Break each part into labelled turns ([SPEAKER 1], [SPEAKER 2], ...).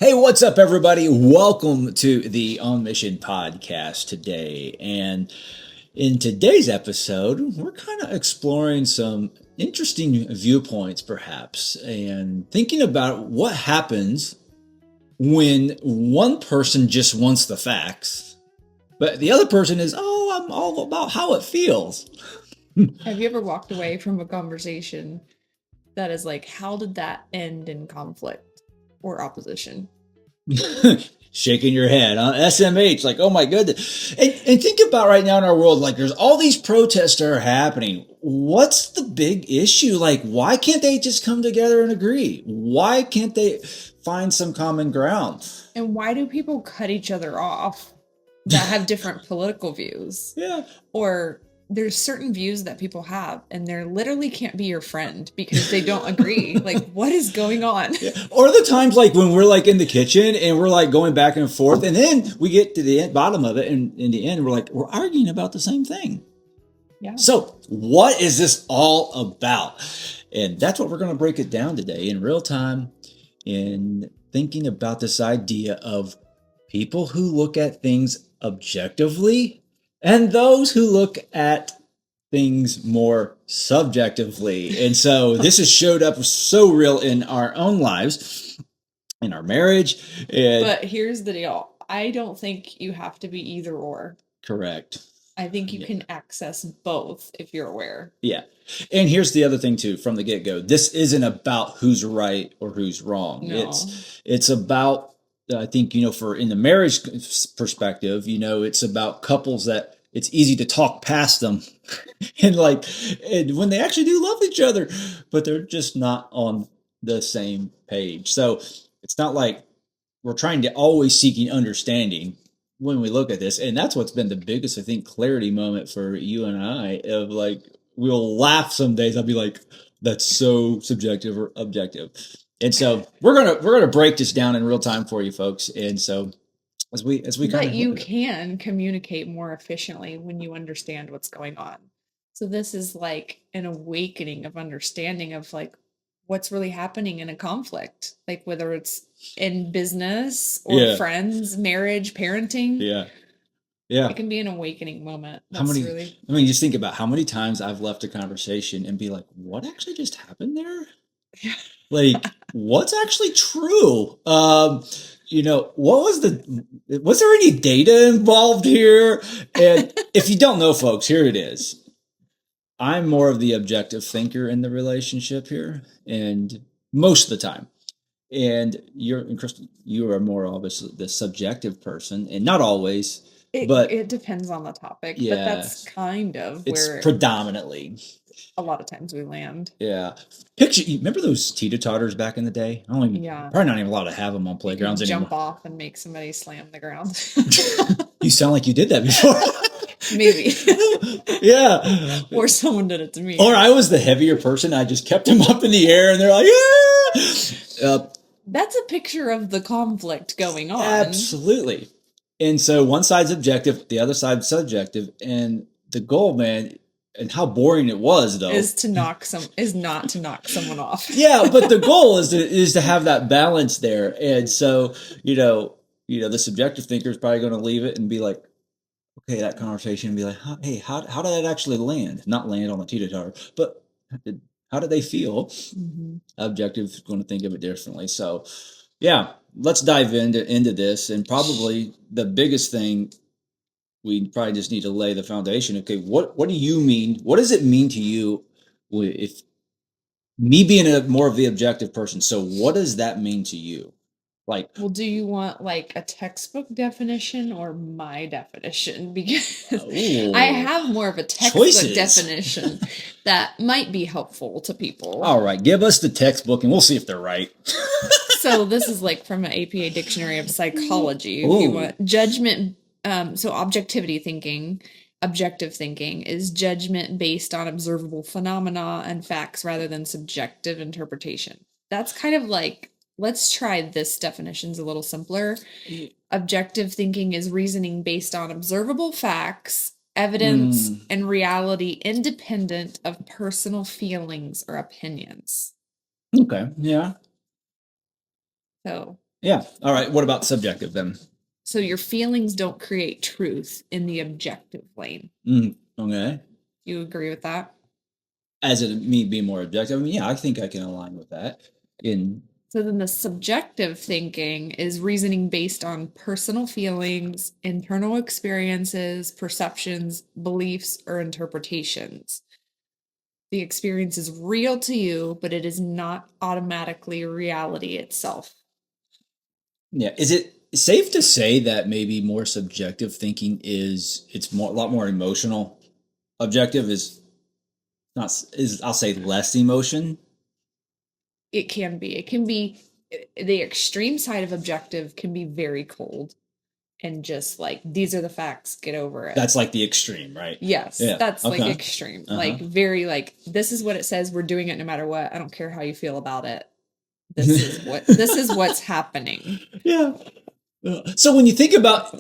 [SPEAKER 1] Hey, what's up, everybody? Welcome to the On Mission podcast today. And in today's episode, we're kind of exploring some interesting viewpoints, perhaps, and thinking about what happens when one person just wants the facts, but the other person is, oh, I'm all about how it feels.
[SPEAKER 2] Have you ever walked away from a conversation that is like, how did that end in conflict or opposition?
[SPEAKER 1] Shaking your head, huh? SMH, like, oh my goodness. And think about right now in our world, like, there's all these protests that are happening. What's the big issue? Like, why can't they just come together and agree? Why can't they find some common ground?
[SPEAKER 2] And why do people cut each other off that have different political views?
[SPEAKER 1] Yeah.
[SPEAKER 2] Or there's certain views that people have and they literally can't be your friend because they don't agree. Like, what is going on?
[SPEAKER 1] Yeah. Or the times like when we're like in the kitchen and we're like going back and forth, and then we get to the bottom of it, and in the end, we're arguing about the same thing.
[SPEAKER 2] Yeah.
[SPEAKER 1] So, what is this all about? And that's what we're going to break it down today in real time, in thinking about this idea of people who look at things objectively and those who look at things more subjectively. And so this has showed up so real in our own lives, in our marriage.
[SPEAKER 2] But here's the deal. I don't think you have to be either or.
[SPEAKER 1] Correct.
[SPEAKER 2] I think you can access both if you're aware.
[SPEAKER 1] Yeah. And here's the other thing too, from the get-go. This isn't about who's right or who's wrong.
[SPEAKER 2] No.
[SPEAKER 1] It's about, I think, for in the marriage perspective, it's about couples that it's easy to talk past them and when they actually do love each other, but they're just not on the same page. So it's not like we're trying to always seeking understanding when we look at this. And that's what's been the biggest, I think, clarity moment for you and I, of like, we'll laugh some days. I'll be like, that's so subjective or objective. And so we're gonna break this down in real time for you folks. And so as we
[SPEAKER 2] But you can communicate more efficiently when you understand what's going on. So this is like an awakening of understanding of like what's really happening in a conflict, like whether it's in business or friends, marriage, parenting.
[SPEAKER 1] Yeah.
[SPEAKER 2] It can be an awakening moment.
[SPEAKER 1] Just think about how many times I've left a conversation and be like, what actually just happened there? Like, what's actually true? Was there any data involved here? And if you don't know, folks, here it is. I'm more of the objective thinker in the relationship here, and most of the time. And Kristen, you are more obviously the subjective person, and not always. But
[SPEAKER 2] it depends on the topic. Yeah, but that's kind of where
[SPEAKER 1] it's predominantly
[SPEAKER 2] a lot of times we land.
[SPEAKER 1] Yeah. Remember those teeter-totters back in the day? Probably not even allowed to have them on playgrounds anymore.
[SPEAKER 2] Jump off and make somebody slam the ground.
[SPEAKER 1] You sound like you did that before.
[SPEAKER 2] Maybe.
[SPEAKER 1] Yeah.
[SPEAKER 2] Or someone did it to me.
[SPEAKER 1] Or I was the heavier person. I just kept them up in the air and they're like, yeah.
[SPEAKER 2] That's a picture of the conflict going on.
[SPEAKER 1] Absolutely. And so one side's objective, the other side's subjective. And the goal, man, and how boring it was, though,
[SPEAKER 2] is not to knock someone off.
[SPEAKER 1] Yeah, but the goal is to have that balance there. And so, the subjective thinker is probably going to leave it and be like, okay, that conversation, and be like, hey, how did that actually land? Not land on the teeter-totter, but how did they feel? Mm-hmm. Objective is going to think of it differently. So, yeah, let's dive into this. And probably the biggest thing, we probably just need to lay the foundation. Okay, what do you mean? What does it mean to you if me being more of the objective person? So what does that mean to you? Like,
[SPEAKER 2] well, do you want like a textbook definition or my definition? Because I have more of a textbook definition that might be helpful to people.
[SPEAKER 1] All right, give us the textbook and we'll see if they're right.
[SPEAKER 2] So this is like from an APA Dictionary of Psychology. If you want judgment, so objective thinking is judgment based on observable phenomena and facts rather than subjective interpretation. That's kind of like, let's try this definition's a little simpler. Objective thinking is reasoning based on observable facts, evidence, and reality independent of personal feelings or opinions.
[SPEAKER 1] Okay, yeah.
[SPEAKER 2] So
[SPEAKER 1] Yeah. All right. What about subjective then?
[SPEAKER 2] So your feelings don't create truth in the objective lane.
[SPEAKER 1] Okay.
[SPEAKER 2] You agree with that?
[SPEAKER 1] As in me being more objective, I mean, yeah, I think I can align with that. In
[SPEAKER 2] So then the subjective thinking is reasoning based on personal feelings, internal experiences, perceptions, beliefs, or interpretations. The experience is real to you, but it is not automatically reality itself.
[SPEAKER 1] yeah, is it safe to say that maybe more subjective thinking is it's more a lot more emotional? Objective is not is I'll say less emotion.
[SPEAKER 2] It can be. It can be the extreme side of objective can be very cold and just like these are the facts, get over it.
[SPEAKER 1] That's like the extreme, right?
[SPEAKER 2] Yes,
[SPEAKER 1] Yeah.
[SPEAKER 2] that's like
[SPEAKER 1] Okay.
[SPEAKER 2] extreme.
[SPEAKER 1] Uh-huh.
[SPEAKER 2] Like very like this is what it says, we're doing it no matter what. I don't care how you feel about it. This is what's happening.
[SPEAKER 1] Yeah. So when you think about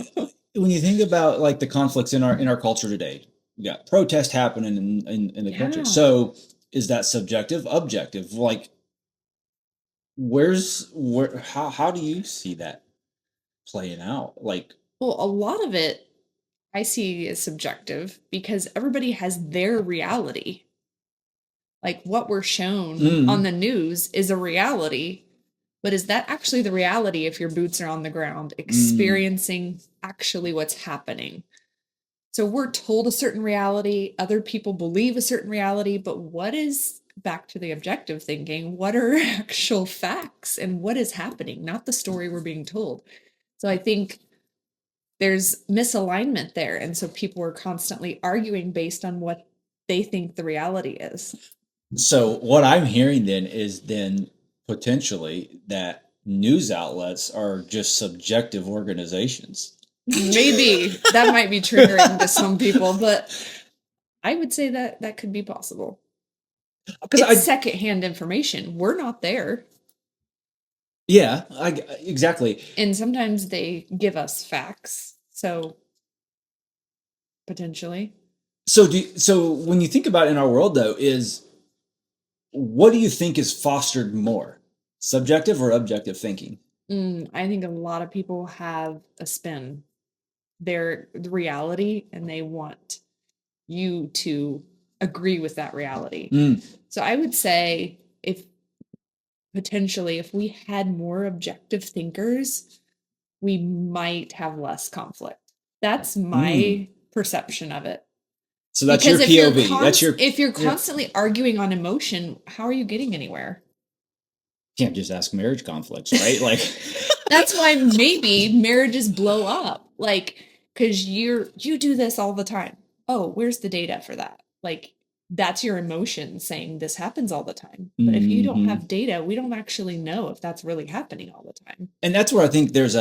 [SPEAKER 1] like the conflicts in our culture today, we got protest happening in the country.
[SPEAKER 2] Yeah.
[SPEAKER 1] So is that subjective, objective? Like where how do you see that playing out? Like
[SPEAKER 2] Well, a lot of it I see as subjective because everybody has their reality. Like what we're shown on the news is a reality, but is that actually the reality if your boots are on the ground, experiencing actually what's happening? So we're told a certain reality, other people believe a certain reality, but what is back to the objective thinking? What are actual facts and what is happening, not the story we're being told? So I think there's misalignment there. And so people are constantly arguing based on what they think the reality is.
[SPEAKER 1] so what I'm hearing then is then potentially that news outlets are just subjective organizations.
[SPEAKER 2] Maybe that might be triggering to some people, but I would say that that could be possible.
[SPEAKER 1] Because
[SPEAKER 2] It's secondhand information. We're not there.
[SPEAKER 1] yeah, exactly.
[SPEAKER 2] And sometimes they give us facts. So potentially.
[SPEAKER 1] So when you think about it in our world though, is what do you think is fostered more, subjective or objective thinking?
[SPEAKER 2] I think a lot of people have a spin. They're the reality and they want you to agree with that reality. So I would say if potentially if we had more objective thinkers, we might have less conflict. That's my perception of it.
[SPEAKER 1] So that's
[SPEAKER 2] Because
[SPEAKER 1] your POV. That's your
[SPEAKER 2] if you're constantly arguing on emotion, how are you getting anywhere?
[SPEAKER 1] can't just ask marriage conflicts, right? Like
[SPEAKER 2] That's why maybe marriages blow up. Like, because you do this all the time. Oh, where's the data for that? Like, that's your emotion saying this happens all the time. But if you don't have data, we don't actually know if that's really happening all the time.
[SPEAKER 1] and that's where I think there's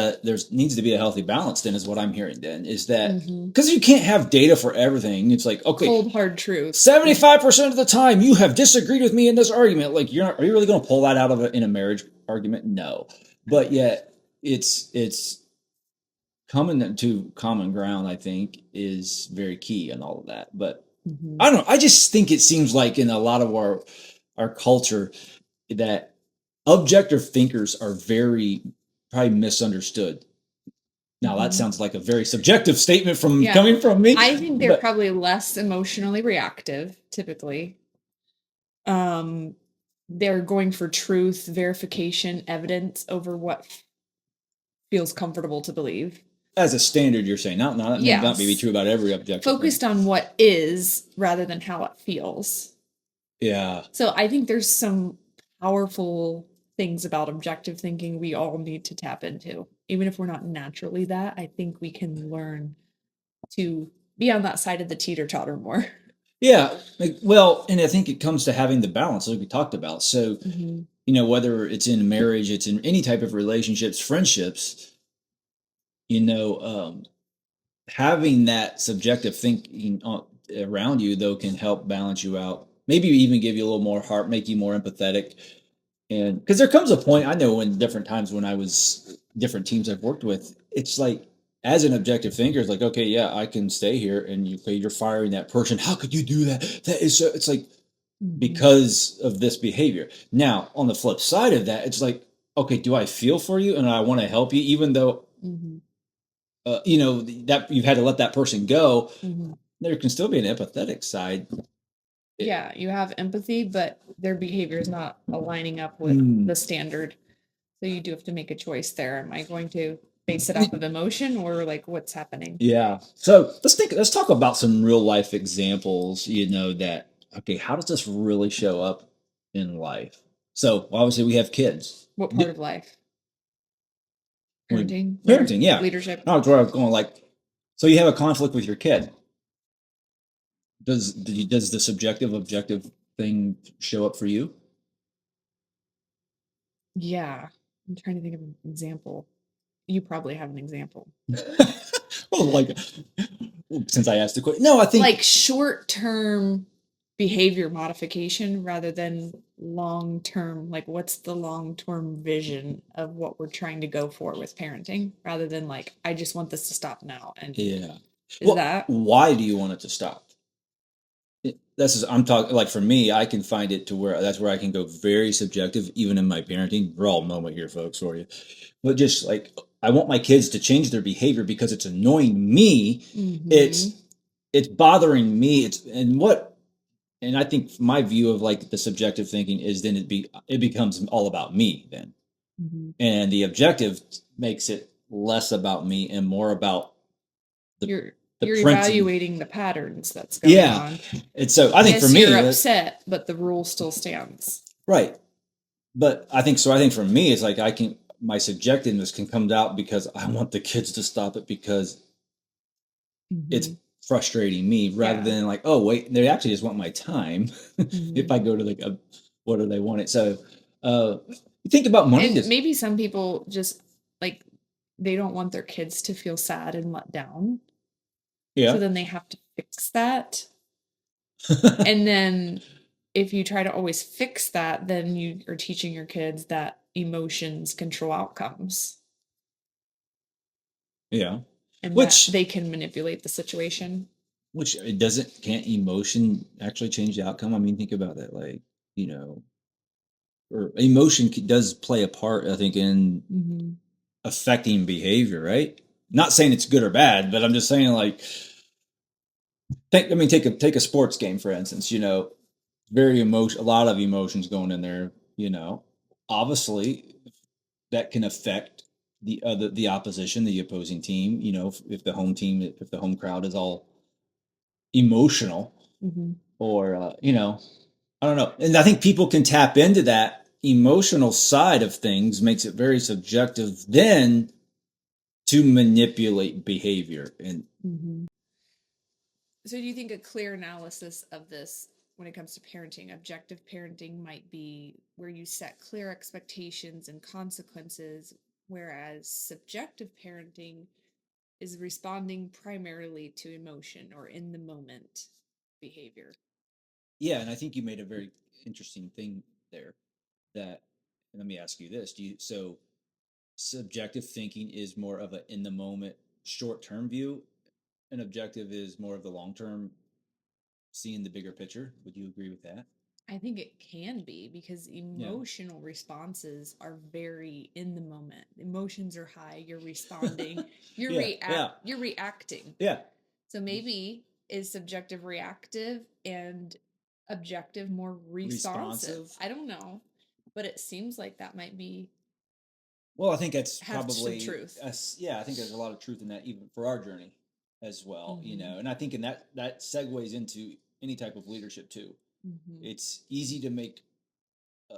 [SPEAKER 1] needs to be a healthy balance then is what I'm hearing then is that
[SPEAKER 2] Mm-hmm.
[SPEAKER 1] because you can't have data for everything. It's like, okay,
[SPEAKER 2] Cold hard truth.
[SPEAKER 1] 75% of the time you have disagreed with me in this argument. Like are you really going to pull that out of it in a marriage argument? No. But yet it's coming to common ground, I think, is very key in all of that. But I don't know. I just think it seems like in a lot of our culture that objective thinkers are very probably misunderstood. Now that sounds like a very subjective statement from
[SPEAKER 2] Yeah.
[SPEAKER 1] coming from me.
[SPEAKER 2] I think they're
[SPEAKER 1] but-
[SPEAKER 2] probably less emotionally reactive, typically. They're going for truth, verification, evidence over what feels comfortable to believe.
[SPEAKER 1] as a standard, you're saying not
[SPEAKER 2] Yes.
[SPEAKER 1] not maybe true about every objective.
[SPEAKER 2] Focused on what is rather than how it feels.
[SPEAKER 1] Yeah.
[SPEAKER 2] So I think there's some powerful things about objective thinking we all need to tap into. Even if we're not naturally that, I think we can learn to be on that side of the teeter-totter more.
[SPEAKER 1] Yeah. Well, and I think it comes to having the balance like we talked about. So, whether it's in marriage, it's in any type of relationships, friendships, having that subjective thinking around you though can help balance you out. Maybe even give you a little more heart, make you more empathetic. And because there comes a point, I know in different times when I was different teams I've worked with, it's like as an objective thinker, it's like, okay, yeah, I can stay here, and you're firing that person. How could you do that? That is so. It's like because of this behavior. Now, on the flip side of that, it's like, okay, do I feel for you and I want to help you, even though
[SPEAKER 2] Hmm.
[SPEAKER 1] that you've had to let that person go?
[SPEAKER 2] Hmm.
[SPEAKER 1] There can still be an empathetic side.
[SPEAKER 2] Yeah, you have empathy, but their behavior is not aligning up with
[SPEAKER 1] Mm.
[SPEAKER 2] the standard. So you do have to make a choice there. Am I going to base it off of emotion or like what's happening?
[SPEAKER 1] Yeah. So let's talk about some real life examples, that okay, how does this really show up in life? So obviously we have kids.
[SPEAKER 2] What part of life?
[SPEAKER 1] When
[SPEAKER 2] Parenting,
[SPEAKER 1] parenting, yeah.
[SPEAKER 2] leadership.
[SPEAKER 1] That's where I was going, like, so you have a conflict with your kid. Does the subjective objective thing show up for you?
[SPEAKER 2] Yeah. I'm trying to think of an example. You probably have an example.
[SPEAKER 1] Well, like, since I asked the question, no, I think,
[SPEAKER 2] Like short-term behavior modification rather than long-term, like what's the long-term vision of what we're trying to go for with parenting rather than like I just want this to stop now. And
[SPEAKER 1] yeah.
[SPEAKER 2] is
[SPEAKER 1] Well,
[SPEAKER 2] that
[SPEAKER 1] why do you want it to stop? I'm talking, like, for me, I can find it to where that's where I can go very subjective, even in my parenting. We're all moment here, folks, for you. But just like, I want my kids to change their behavior because it's annoying me.
[SPEAKER 2] Mhm.
[SPEAKER 1] It's bothering me. And I think my view of like the subjective thinking is then it becomes all about me then,
[SPEAKER 2] Mhm.
[SPEAKER 1] and the objective makes it less about me and more about the the
[SPEAKER 2] You're
[SPEAKER 1] principle.
[SPEAKER 2] evaluating the patterns that's going
[SPEAKER 1] Yeah,
[SPEAKER 2] on.
[SPEAKER 1] and so I think for
[SPEAKER 2] Yes, you're
[SPEAKER 1] me,
[SPEAKER 2] upset, but the rule still stands.
[SPEAKER 1] right. But I think for me, it's like my subjectiveness can come out because I want the kids to stop it because it's
[SPEAKER 2] Mhm.
[SPEAKER 1] frustrating me rather
[SPEAKER 2] Yeah.
[SPEAKER 1] than like, oh, wait, they actually just want my time. If
[SPEAKER 2] Mhm.
[SPEAKER 1] I go to like what do they want it? So, you think about money.
[SPEAKER 2] And
[SPEAKER 1] Just
[SPEAKER 2] maybe some people just like they don't want their kids to feel sad and let down. So
[SPEAKER 1] yeah.
[SPEAKER 2] then they have to fix that. And then if you try to always fix that, then you are teaching your kids that emotions control outcomes
[SPEAKER 1] Yeah.
[SPEAKER 2] and that
[SPEAKER 1] Which
[SPEAKER 2] they can manipulate the situation.
[SPEAKER 1] which it doesn't can't emotion actually change the outcome? I mean, think about that. Like, you know, or emotion does play a part, I think, in
[SPEAKER 2] Hmm.
[SPEAKER 1] affecting behavior, right? Not saying it's good or bad, but I'm just saying, like, take a sports game for instance. Very a lot of emotions going in there. Obviously that can affect the opposition, the opposing team. If the home team, if the home crowd is all emotional,
[SPEAKER 2] Hmm.
[SPEAKER 1] or I don't know. And I think people can tap into that emotional side of things, makes it very subjective then to manipulate behavior. And
[SPEAKER 2] Hmm. So, do you think a clear analysis of this when it comes to parenting, objective parenting might be where you set clear expectations and consequences, whereas subjective parenting is responding primarily to emotion or in the moment behavior?
[SPEAKER 1] yeah, and I think you made a very interesting thing there. That, and let me ask you this: so subjective thinking is more of a in the moment, short term view, and objective is more of the long term, seeing the bigger picture. Would you agree with that?
[SPEAKER 2] I think it can be because
[SPEAKER 1] Yeah.
[SPEAKER 2] emotional responses are very in the moment. Emotions are high, you're responding,
[SPEAKER 1] Yeah. Yeah.
[SPEAKER 2] you're reacting.
[SPEAKER 1] Yeah.
[SPEAKER 2] So maybe is subjective reactive and objective more responsive?
[SPEAKER 1] Responsive.
[SPEAKER 2] I don't know, but it seems like that might be
[SPEAKER 1] Well, I think that's
[SPEAKER 2] have some
[SPEAKER 1] probably
[SPEAKER 2] truth.
[SPEAKER 1] yeah. I think there's a lot of truth in that, even for our journey as well.
[SPEAKER 2] Hmm.
[SPEAKER 1] And I think in that segues into any type of leadership too.
[SPEAKER 2] Hmm.
[SPEAKER 1] It's easy to make uh,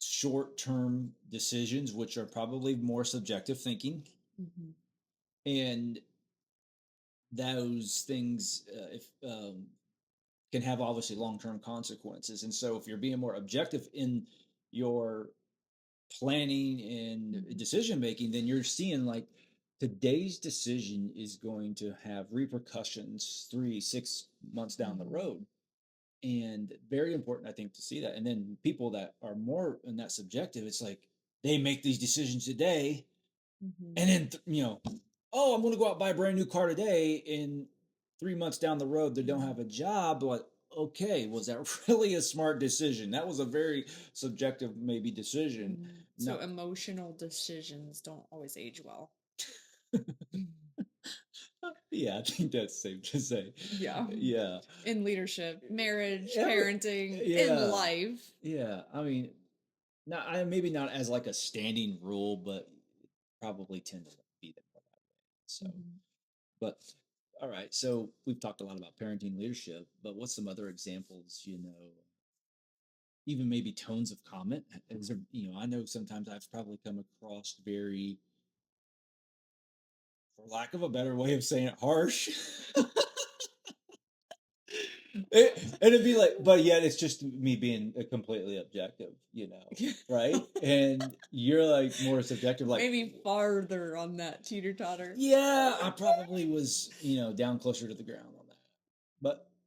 [SPEAKER 1] short term decisions, which are probably more subjective thinking,
[SPEAKER 2] Hmm.
[SPEAKER 1] and those things, if can have obviously long term consequences. And so, if you're being more objective in your planning and
[SPEAKER 2] Hmm.
[SPEAKER 1] decision making, then you're seeing like today's decision is going to have repercussions 3 6 months down the
[SPEAKER 2] Hmm.
[SPEAKER 1] road. And very important, I think, to see that. And then people that are more in that subjective, it's like they make these decisions today,
[SPEAKER 2] Hmm.
[SPEAKER 1] and then oh, I'm going to go out and buy a brand new car today. And 3 months down the road, they don't
[SPEAKER 2] Hmm.
[SPEAKER 1] have a job. Like, okay, was that really a smart decision? That was a very subjective, maybe, decision.
[SPEAKER 2] So
[SPEAKER 1] No,
[SPEAKER 2] emotional decisions don't always age well.
[SPEAKER 1] yeah, I think that's safe to say.
[SPEAKER 2] Yeah.
[SPEAKER 1] Yeah,
[SPEAKER 2] In leadership, marriage,
[SPEAKER 1] every,
[SPEAKER 2] parenting, in
[SPEAKER 1] yeah,
[SPEAKER 2] life.
[SPEAKER 1] yeah. I mean, not maybe not as like a standing rule, but probably tend to be that way. So,
[SPEAKER 2] Mhm.
[SPEAKER 1] but all right. So we've talked a lot about parenting leadership, but what's some other examples? Even maybe tones of comment. Is there, I know sometimes I've probably come across very, for lack of a better way of saying it, harsh. And it'd be like, but yet it's just me being completely objective, right? And you're like more subjective, like,
[SPEAKER 2] Maybe farther on that teeter totter.
[SPEAKER 1] yeah, I probably was, down closer to the ground on that.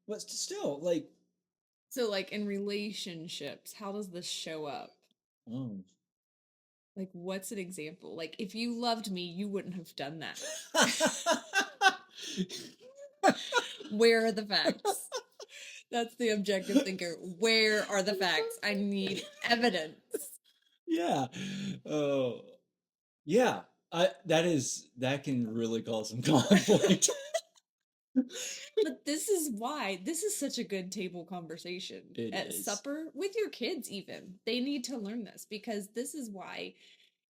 [SPEAKER 1] But still, like,
[SPEAKER 2] So, like in relationships, how does this show up?
[SPEAKER 1] oh.
[SPEAKER 2] Like, what's an example? Like, if you loved me, you wouldn't have done that. Where are the facts? That's the objective thinker. Where are the facts? I need evidence.
[SPEAKER 1] Yeah. Oh, yeah. That can really cause some conflict.
[SPEAKER 2] But this is why this is such a good table conversation
[SPEAKER 1] It
[SPEAKER 2] at
[SPEAKER 1] is.
[SPEAKER 2] supper with your kids, even. They need to learn this because this is why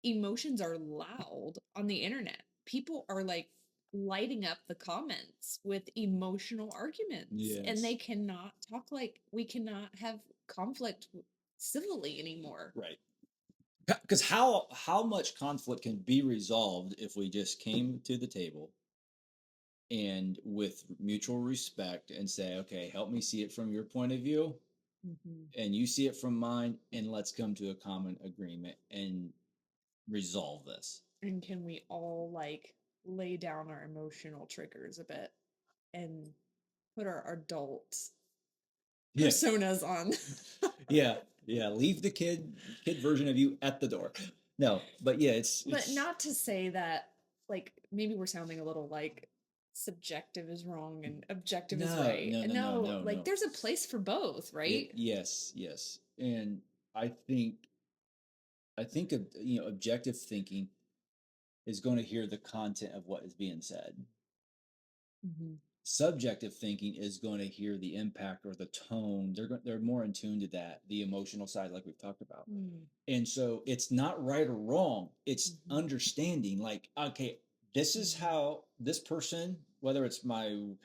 [SPEAKER 2] emotions are loud on the internet. People are like lighting up the comments with emotional arguments, and
[SPEAKER 1] Yes.
[SPEAKER 2] they cannot talk like we cannot have conflict civilly anymore.
[SPEAKER 1] Right. Because how much conflict can be resolved if we just came to the table and with mutual respect and say, okay, help me see it from your point of view
[SPEAKER 2] Mhm.
[SPEAKER 1] and you see it from mine, and let's come to a common agreement and resolve this.
[SPEAKER 2] And can we all like lay down our emotional triggers a bit and put our adult
[SPEAKER 1] Yeah.
[SPEAKER 2] personas on?
[SPEAKER 1] Yeah. Yeah. Leave the kid version of you at the door. No, but yeah,
[SPEAKER 2] But
[SPEAKER 1] it's
[SPEAKER 2] not to say that, like, maybe we're sounding a little like subjective is wrong and objective is
[SPEAKER 1] no,
[SPEAKER 2] right.
[SPEAKER 1] no, no, no,
[SPEAKER 2] No,
[SPEAKER 1] no,
[SPEAKER 2] like,
[SPEAKER 1] no.
[SPEAKER 2] there's a place for both, right?
[SPEAKER 1] Yes, yes. And I think objective thinking is going to hear the content of what is being said.
[SPEAKER 2] Mhm.
[SPEAKER 1] Subjective thinking is going to hear the impact or the tone. They're more in tune to that, the emotional side, like we've talked about.
[SPEAKER 2] Mm.
[SPEAKER 1] And so it's not right or wrong. It's
[SPEAKER 2] Mhm.
[SPEAKER 1] understanding. Like, okay, this is
[SPEAKER 2] Mhm.
[SPEAKER 1] how this person, whether it's my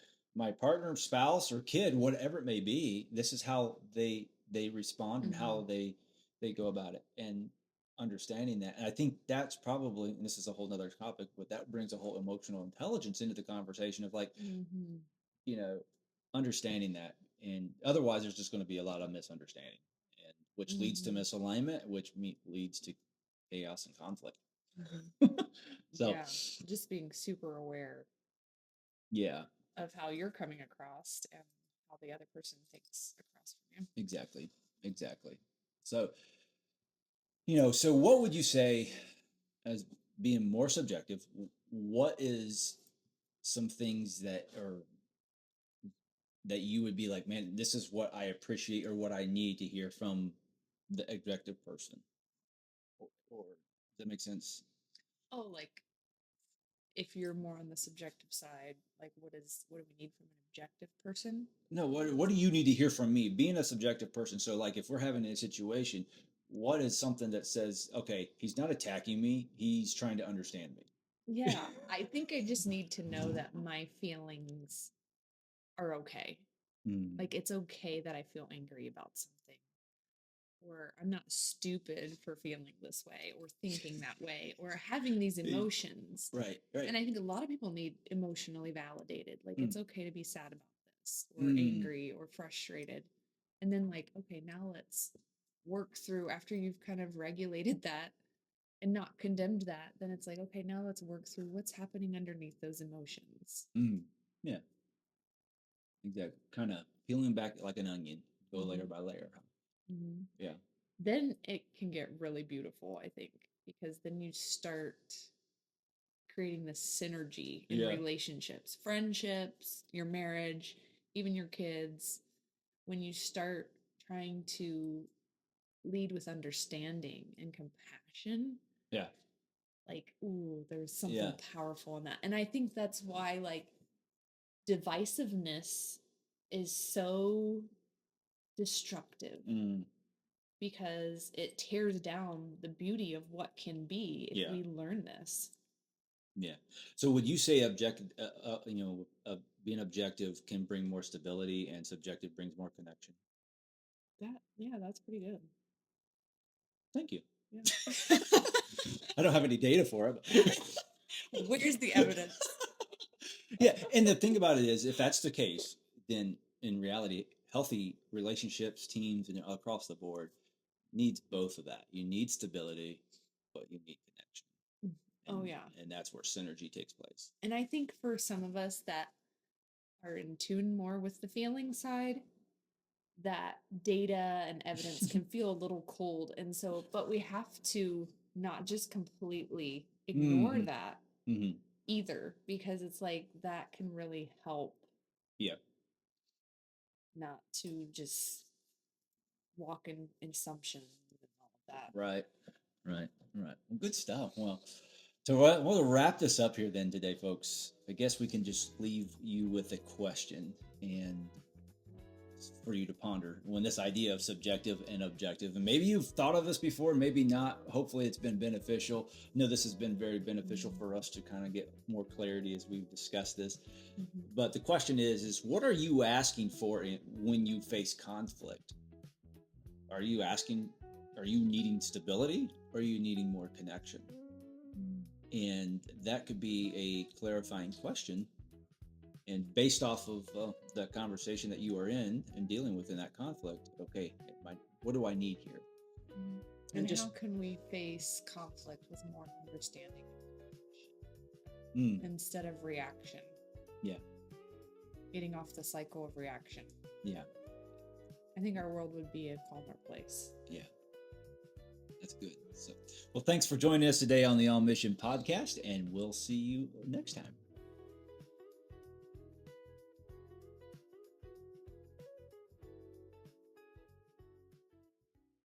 [SPEAKER 1] partner, spouse, or kid, whatever it may be, this is how they respond and how
[SPEAKER 2] Mhm.
[SPEAKER 1] they go about it. And understanding that. And I think that's probably, and this is a whole nother topic, but that brings a whole emotional intelligence into the conversation of like,
[SPEAKER 2] Mhm.
[SPEAKER 1] you know, understanding that. And otherwise, there's just going to be a lot of misunderstanding, and which leads to
[SPEAKER 2] Mhm.
[SPEAKER 1] misalignment, which leads to chaos and conflict.
[SPEAKER 2] Mhm.
[SPEAKER 1] So,
[SPEAKER 2] Yeah, just being super aware
[SPEAKER 1] yeah,
[SPEAKER 2] of how you're coming across and how the other person thinks across from
[SPEAKER 1] exactly, exactly. So, so what would you say as being more subjective? What is some things that you would be like, man, this is what I appreciate or what I need to hear from the objective person? Or does that make sense?
[SPEAKER 2] you. Oh, like if you're more on the subjective side, like what do we need from an objective person?
[SPEAKER 1] No, what do you need to hear from me? Being a subjective person, so like if we're having a situation, what is something that says, okay, he's not attacking me, he's trying to understand me.
[SPEAKER 2] Yeah, I think I just need to know that my feelings are okay.
[SPEAKER 1] Mm.
[SPEAKER 2] Like it's okay that I feel angry about something, or I'm not stupid for feeling this way, or thinking that way, or having these emotions.
[SPEAKER 1] Right, right.
[SPEAKER 2] And I think a lot of people need emotionally validated. Like
[SPEAKER 1] Mm.
[SPEAKER 2] it's okay to be sad about this, or
[SPEAKER 1] Mm.
[SPEAKER 2] angry, or frustrated. And then, like, okay, now let's work through after you've kind of regulated that and not condemned that, then it's like, okay, now let's work through what's happening underneath those emotions.
[SPEAKER 1] Mm. Yeah, exactly. Kind of peeling back like an onion, go layer
[SPEAKER 2] Mhm.
[SPEAKER 1] by layer.
[SPEAKER 2] Mhm.
[SPEAKER 1] Yeah.
[SPEAKER 2] Then it can get really beautiful, I think, because then you start creating this synergy in
[SPEAKER 1] Yeah.
[SPEAKER 2] relationships, friendships, your marriage, even your kids, when you start trying to lead with understanding and compassion,
[SPEAKER 1] Yeah.
[SPEAKER 2] like, ooh, there's something
[SPEAKER 1] Yeah.
[SPEAKER 2] powerful in that. And I think that's why, like, divisiveness is so destructive
[SPEAKER 1] Mm,
[SPEAKER 2] because it tears down the beauty of what can be if
[SPEAKER 1] yeah.
[SPEAKER 2] we learn this.
[SPEAKER 1] Yeah. So would you say being objective can bring more stability and subjective brings more connection?
[SPEAKER 2] Yeah, that's pretty good.
[SPEAKER 1] Thank you.
[SPEAKER 2] Yeah.
[SPEAKER 1] I don't have any data for it.
[SPEAKER 2] Where's the evidence?
[SPEAKER 1] Yeah. And the thing about it is, if that's the case, then in reality, healthy relationships, teams, and across the board needs both of that. You need stability, but you need connection.
[SPEAKER 2] Oh,
[SPEAKER 1] And,
[SPEAKER 2] yeah.
[SPEAKER 1] and that's where synergy takes place.
[SPEAKER 2] And I think for some of us that are in tune more with the feeling side, that data and evidence can feel a little cold. And so, but we have to not just completely ignore
[SPEAKER 1] Hmm.
[SPEAKER 2] that
[SPEAKER 1] Hmm.
[SPEAKER 2] either, because it's like that can really help
[SPEAKER 1] Yeah.
[SPEAKER 2] not to just walk in assumption and all of that.
[SPEAKER 1] Right. Right. Right. Well, good stuff. Well, so we'll wrap this up here then today, folks. I guess we can just leave you with a question and for you to ponder when this idea of subjective and objective. And maybe you've thought of this before, maybe not. Hopefully, it's been beneficial. No, this has been very beneficial for us to kind of get more clarity as we've discussed this.
[SPEAKER 2] Mhm.
[SPEAKER 1] But the question is what are you asking for when you face conflict? Are you asking, are you needing stability or are you needing more connection? And that could be a clarifying question. And based off of the conversation that you are in and dealing with in that conflict, okay, what do I need here?
[SPEAKER 2] And
[SPEAKER 1] just
[SPEAKER 2] how can we face conflict with more understanding
[SPEAKER 1] mm,
[SPEAKER 2] instead of reaction?
[SPEAKER 1] yeah,
[SPEAKER 2] Getting off the cycle of reaction.
[SPEAKER 1] yeah,
[SPEAKER 2] I think our world would be a calmer place.
[SPEAKER 1] yeah. That's good. So, well, thanks for joining us today on the On Mission podcast, and we'll see you next time.